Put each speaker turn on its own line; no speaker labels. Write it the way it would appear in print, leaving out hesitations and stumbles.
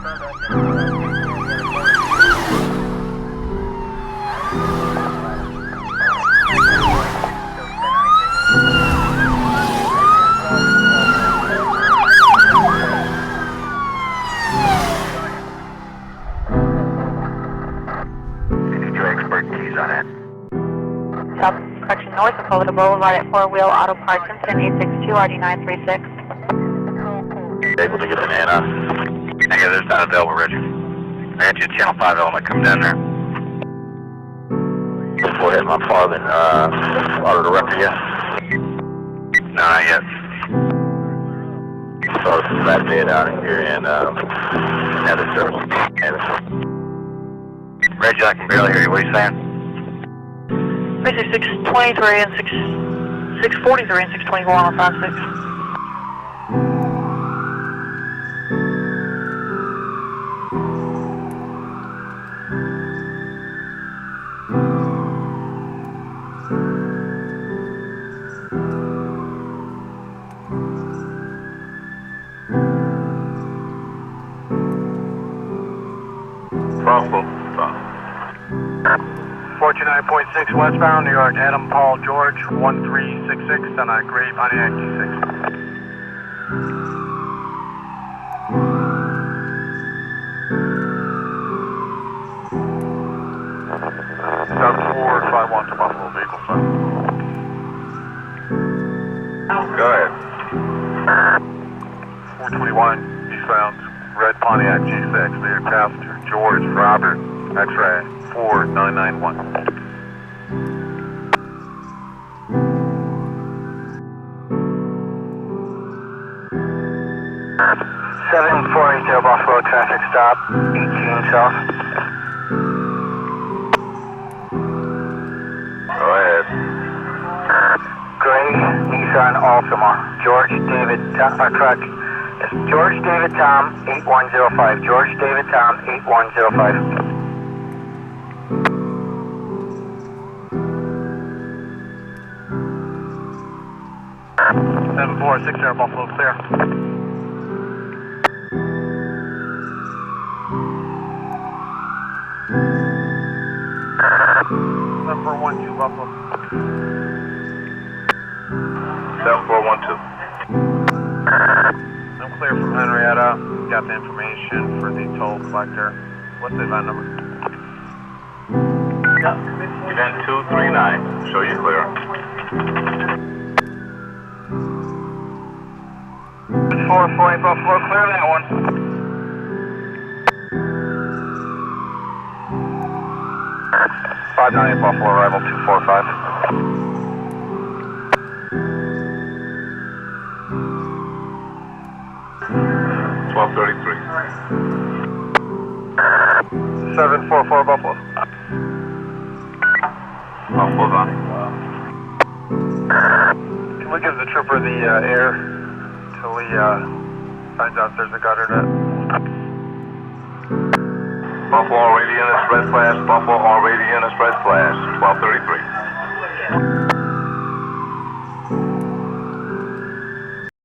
South correction north of Florida Boulevard at Four Wheel Auto Parts incident 862 RD936.
Able to get an Anna. Negative, there's not available, Reggie. I got you a channel 5 element coming down there. Before hitting my father and auto director yet? No, not yet. So it's a bad day out here in another service. Reggie, I can barely hear you. What are you saying?
Basically 623 and 643 and 624 on 56.
Bravo.
49.6 westbound, New York, Adam Paul George, 1366 on a gray Pontiac G6.
South 451 to Buffalo vehicle, sir. Go ahead.
421 eastbound, red Pontiac G6, leader passenger George Robert, X-ray 4991. 740 Buffalo traffic stop, 18 south.
Go ahead.
Gray Nissan Altima, George David truck. It's George David Tom 8105. George David Tom 8105. Seven 460 Buffalo clear. Number 12 Buffalo.
7412.
I'm clear from Henrietta. Got the information for the toll collector. What's the event number?
Event 239. Show you clear.
440 Buffalo, clear that one. Buffalo, arrival 245.
$1233.
744 Buffalo.
Buffalo's on.
Can we give the trooper the air till he finds out there's a gutter net?
Buffalo already in a spread flash. Buffalo already in a spread flash. 1233.